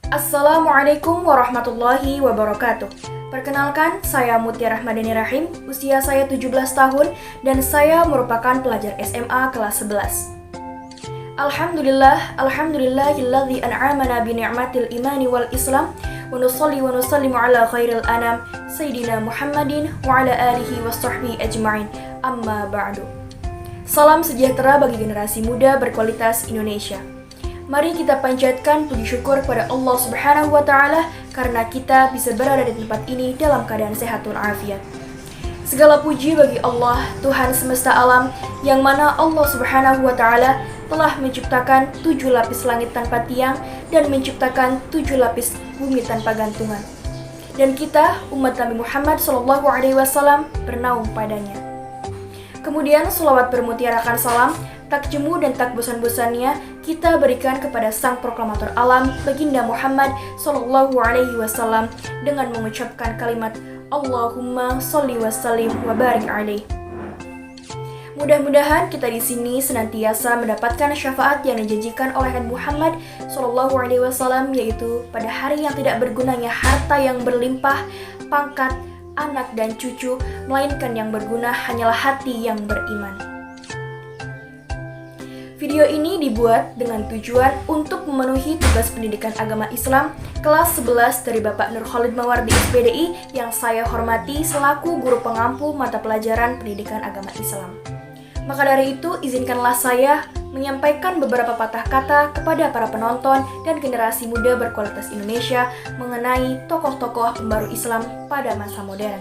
Assalamualaikum warahmatullahi wabarakatuh. Perkenalkan, saya Mutia Rahmadani Rahim, usia saya 17 tahun dan saya merupakan pelajar SMA kelas 11. Alhamdulillahilladzi an'amana bi ni'matil imani wal islam wa nusalli wa nusallimu ala khairil anam sayyidina Muhammadin wa ala alihi washabbihi ajma'in. Amma ba'du. Salam sejahtera bagi generasi muda berkualitas Indonesia. Mari kita panjatkan puji syukur kepada Allah Subhanahu wa Ta'ala karena kita bisa berada di tempat ini dalam keadaan sehat walafiat. Segala puji bagi Allah, Tuhan semesta alam, yang mana Allah Subhanahu wa Ta'ala telah menciptakan 7 lapis langit tanpa tiang dan menciptakan 7 lapis bumi tanpa gantungan. Dan kita, umat Nabi Muhammad SAW, bernaung padanya. Kemudian selawat bermutiarakan salam, tak jemu dan tak bosan-bosannya kita berikan kepada sang proklamator alam, Baginda Muhammad SAW, dengan mengucapkan kalimat Allahumma sholli wa sallim wa barik alaih. Mudah-mudahan kita di sini senantiasa mendapatkan syafaat yang dijanjikan oleh Nabi Muhammad SAW, yaitu pada hari yang tidak bergunanya harta yang berlimpah, pangkat, anak dan cucu, melainkan yang berguna hanyalah hati yang beriman. Video ini dibuat dengan tujuan untuk memenuhi tugas pendidikan agama Islam kelas 11 dari Bapak Nur Khalid Mawardi SPDI yang saya hormati selaku guru pengampu mata pelajaran pendidikan agama Islam. Maka dari itu, izinkanlah saya menyampaikan beberapa patah kata kepada para penonton dan generasi muda berkualitas Indonesia mengenai tokoh-tokoh pembaru Islam pada masa modern.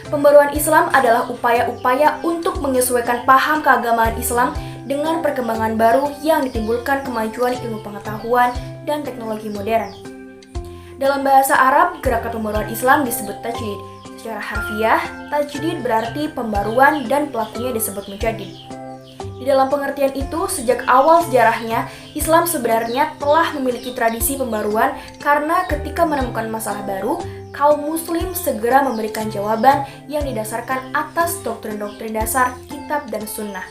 Pembaruan Islam adalah upaya-upaya untuk menyesuaikan paham keagamaan Islam dengan perkembangan baru yang ditimbulkan kemajuan ilmu pengetahuan dan teknologi modern. Dalam bahasa Arab, gerakan pembaruan Islam disebut tajdid. Secara harfiah, tajdid berarti pembaruan dan pelakunya disebut mujaddid. Di dalam pengertian itu, sejak awal sejarahnya, Islam sebenarnya telah memiliki tradisi pembaruan karena ketika menemukan masalah baru, kaum muslim segera memberikan jawaban yang didasarkan atas doktrin-doktrin dasar kitab dan sunnah.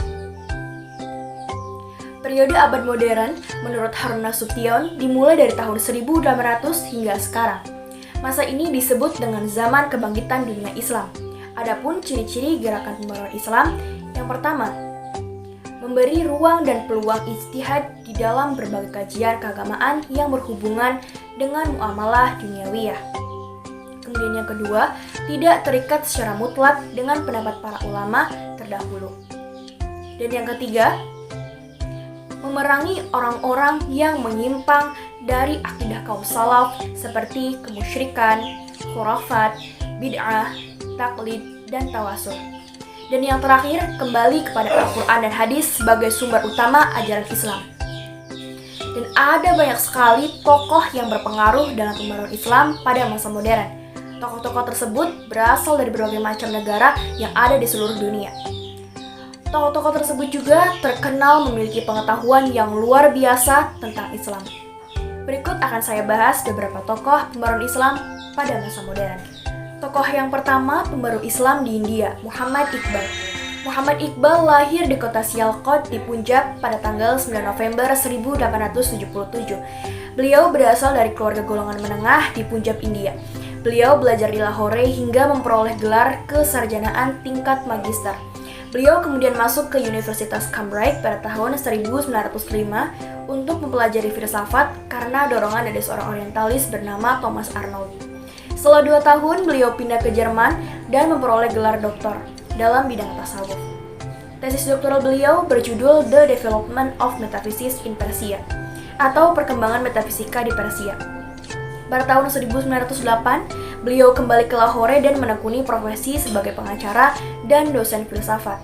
Periode abad modern, menurut Harun Nasution, dimulai dari tahun 1800 hingga sekarang. Masa ini disebut dengan zaman kebangkitan dunia Islam. Adapun ciri-ciri gerakan pembaruan Islam, yang pertama, memberi ruang dan peluang ijtihad di dalam berbagai kajian keagamaan yang berhubungan dengan muamalah duniawiyah. Kemudian yang kedua, tidak terikat secara mutlak dengan pendapat para ulama terdahulu. Dan yang ketiga, memerangi orang-orang yang menyimpang dari akidah kaum salaf seperti kemusyrikan, khurafat, bid'ah, taklid, dan tawasul. Dan yang terakhir, kembali kepada Al-Quran dan hadis sebagai sumber utama ajaran Islam. Dan ada banyak sekali tokoh yang berpengaruh dalam pembaruan Islam pada masa modern. Tokoh-tokoh tersebut berasal dari berbagai macam negara yang ada di seluruh dunia. Tokoh-tokoh tersebut juga terkenal memiliki pengetahuan yang luar biasa tentang Islam. Berikut akan saya bahas beberapa tokoh pembaruan Islam pada masa modern. Tokoh yang pertama, pembaru Islam di India, Muhammad Iqbal. Muhammad Iqbal lahir di kota Sialkot di Punjab pada tanggal 9 November 1877. Beliau berasal dari keluarga golongan menengah di Punjab, India. Beliau belajar di Lahore hingga memperoleh gelar kesarjanaan tingkat magister. Beliau kemudian masuk ke Universitas Cambridge pada tahun 1905 untuk mempelajari filsafat karena dorongan dari seorang orientalis bernama Thomas Arnold. Setelah 2 tahun, beliau pindah ke Jerman dan memperoleh gelar doktor dalam bidang tasawuf. Tesis doktoral beliau berjudul The Development of Metaphysics in Persia, atau Perkembangan Metafisika di Persia. Pada tahun 1908, beliau kembali ke Lahore dan menekuni profesi sebagai pengacara dan dosen filsafat.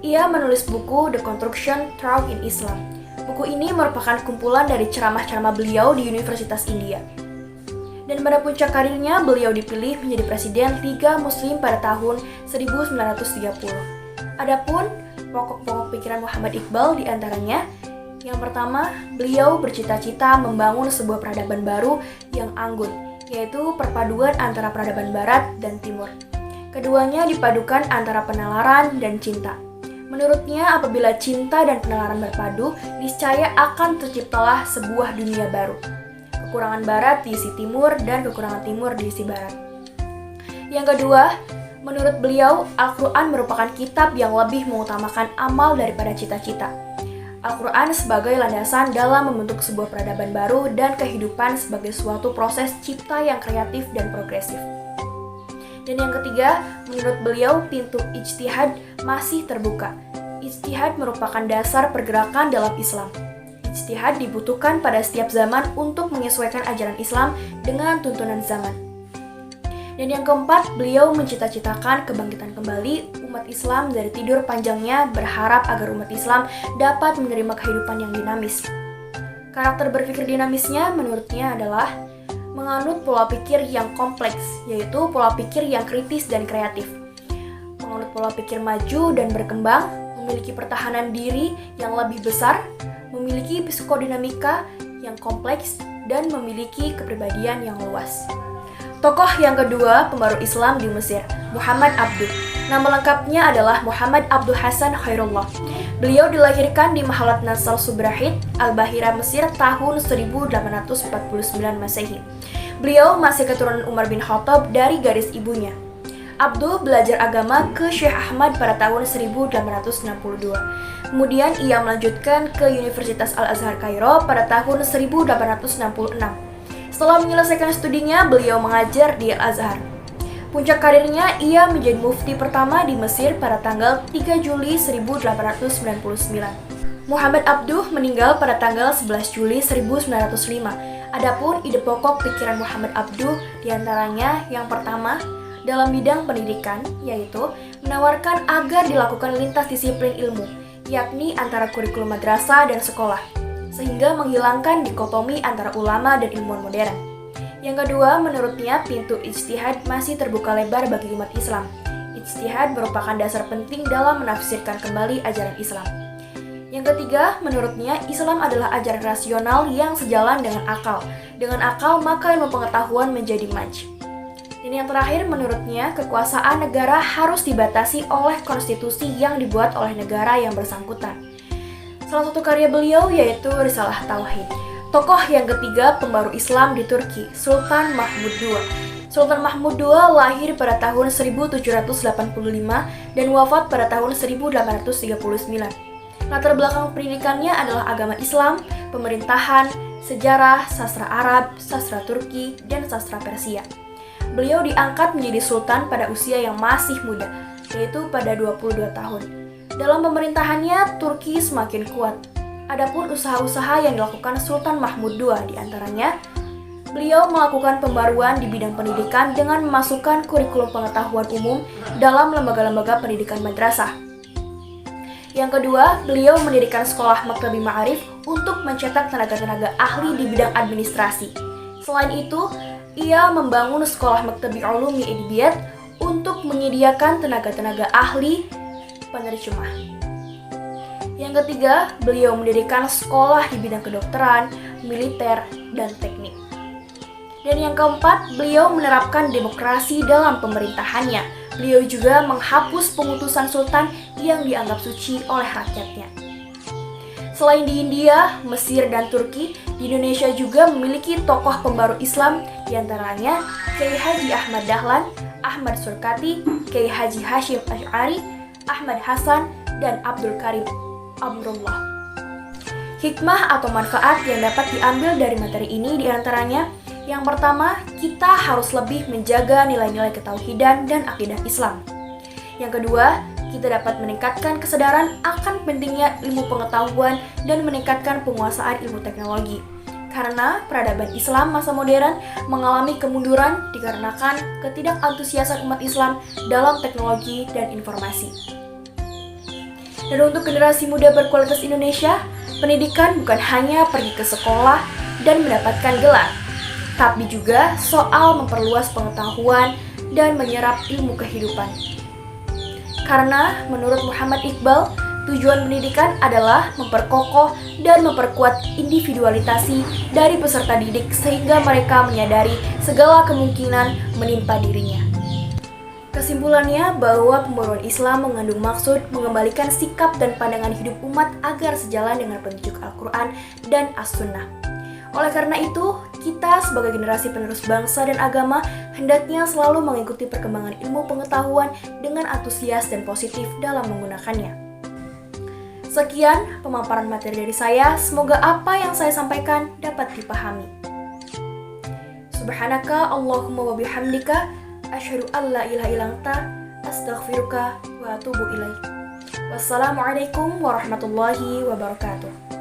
Ia menulis buku The Construction Through in Islam. Buku ini merupakan kumpulan dari ceramah-ceramah beliau di Universitas India. Dan pada puncak karirnya, beliau dipilih menjadi Presiden Liga Muslim pada tahun 1930. Adapun pokok-pokok pikiran Muhammad Iqbal diantaranya, yang pertama, beliau bercita-cita membangun sebuah peradaban baru yang anggun, yaitu perpaduan antara peradaban Barat dan Timur. Keduanya dipadukan antara penalaran dan cinta. Menurutnya, apabila cinta dan penalaran berpadu, niscaya akan terciptalah sebuah dunia baru. Kekurangan barat diisi timur dan kekurangan timur diisi barat. Yang kedua, menurut beliau, Al-Quran merupakan kitab yang lebih mengutamakan amal daripada cita-cita. Al-Quran sebagai landasan dalam membentuk sebuah peradaban baru dan kehidupan sebagai suatu proses cipta yang kreatif dan progresif. Dan yang ketiga, menurut beliau, pintu ijtihad masih terbuka. Ijtihad merupakan dasar pergerakan dalam Islam. Ijtihad dibutuhkan pada setiap zaman untuk menyesuaikan ajaran Islam dengan tuntunan zaman. Dan yang keempat, beliau mencita-citakan kebangkitan kembali umat Islam dari tidur panjangnya, berharap agar umat Islam dapat menerima kehidupan yang dinamis. Karakter berpikir dinamisnya menurutnya adalah menganut pola pikir yang kompleks, yaitu pola pikir yang kritis dan kreatif. Menganut pola pikir maju dan berkembang, memiliki pertahanan diri yang lebih besar, memiliki psikodinamika yang kompleks, dan memiliki kepribadian yang luas. Tokoh yang kedua, pembaru Islam di Mesir, Muhammad Abduh. Nama lengkapnya adalah Muhammad Abduh Hasan Khairullah. Beliau dilahirkan di Mahalat Nasal Subrahid, Al-Bahira, Mesir tahun 1849 Masehi. Beliau masih keturunan Umar bin Khattab dari garis ibunya. Abduh belajar agama ke Syekh Ahmad pada tahun 1862. Kemudian ia melanjutkan ke Universitas Al-Azhar Kairo pada tahun 1866. Setelah menyelesaikan studinya, beliau mengajar di Al-Azhar. Puncak karirnya, ia menjadi mufti pertama di Mesir pada tanggal 3 Juli 1899. Muhammad Abduh meninggal pada tanggal 11 Juli 1905. Adapun ide pokok pikiran Muhammad Abduh diantaranya yang pertama, dalam bidang pendidikan, yaitu menawarkan agar dilakukan lintas disiplin ilmu, yakni antara kurikulum madrasah dan sekolah, sehingga menghilangkan dikotomi antara ulama dan ilmuwan modern. Yang kedua, menurutnya pintu ijtihad masih terbuka lebar bagi umat Islam. Ijtihad merupakan dasar penting dalam menafsirkan kembali ajaran Islam. Yang ketiga, menurutnya Islam adalah ajaran rasional yang sejalan dengan akal. Dengan akal, maka ilmu pengetahuan menjadi maj. Dan yang terakhir, menurutnya kekuasaan negara harus dibatasi oleh konstitusi yang dibuat oleh negara yang bersangkutan. Salah satu karya beliau yaitu Risalah Tauhid. Tokoh yang ketiga, pembaru Islam di Turki, Sultan Mahmud II. Sultan Mahmud II lahir pada tahun 1785 dan wafat pada tahun 1839. Latar belakang pendidikannya adalah agama Islam, pemerintahan, sejarah, sastra Arab, sastra Turki, dan sastra Persia. Beliau diangkat menjadi sultan pada usia yang masih muda, yaitu pada 22 tahun. Dalam pemerintahannya, Turki semakin kuat. Adapun usaha-usaha yang dilakukan Sultan Mahmud II diantaranya, beliau melakukan pembaruan di bidang pendidikan dengan memasukkan kurikulum pengetahuan umum dalam lembaga-lembaga pendidikan madrasah. Yang kedua, beliau mendirikan sekolah Maktabi Ma'arif untuk mencetak tenaga-tenaga ahli di bidang administrasi. Selain itu, ia membangun sekolah Maktabi Ulumi Edibiyat untuk menyediakan tenaga-tenaga ahli penerjemah. Yang ketiga, beliau mendirikan sekolah di bidang kedokteran, militer, dan teknik. Dan yang keempat, beliau menerapkan demokrasi dalam pemerintahannya. Beliau juga menghapus pengutusan sultan yang dianggap suci oleh rakyatnya. Selain di India, Mesir, dan Turki, di Indonesia juga memiliki tokoh pembaru Islam, diantaranya Kiai Haji Ahmad Dahlan, Ahmad Surkati, Kiai Haji Hashim Asy'ari, Ahmad Hasan, dan Abdul Karim Amrullah. Hikmah atau manfaat yang dapat diambil dari materi ini diantaranya, yang pertama, kita harus lebih menjaga nilai-nilai ketauhidan dan akidah Islam. Yang kedua, kita dapat meningkatkan kesadaran akan pentingnya ilmu pengetahuan dan meningkatkan penguasaan ilmu teknologi. Karena peradaban Islam masa modern mengalami kemunduran dikarenakan ketidakantusiasan umat Islam dalam teknologi dan informasi. Dan untuk generasi muda berkualitas Indonesia, pendidikan bukan hanya pergi ke sekolah dan mendapatkan gelar, tapi juga soal memperluas pengetahuan dan menyerap ilmu kehidupan. Karena menurut Muhammad Iqbal, tujuan pendidikan adalah memperkokoh dan memperkuat individualitasi dari peserta didik sehingga mereka menyadari segala kemungkinan menimpa dirinya. Kesimpulannya bahwa pembaruan Islam mengandung maksud mengembalikan sikap dan pandangan hidup umat agar sejalan dengan petunjuk Al-Quran dan As-Sunnah. Oleh karena itu, kita sebagai generasi penerus bangsa dan agama hendaknya selalu mengikuti perkembangan ilmu pengetahuan dengan antusias dan positif dalam menggunakannya. Sekian pemaparan materi dari saya, semoga apa yang saya sampaikan dapat dipahami. Subhanaka Allahumma wa bihamdika asyhadu an la ilaha illa anta astaghfiruka wa atubu ilaik. Wassalamualaikum warahmatullahi wabarakatuh.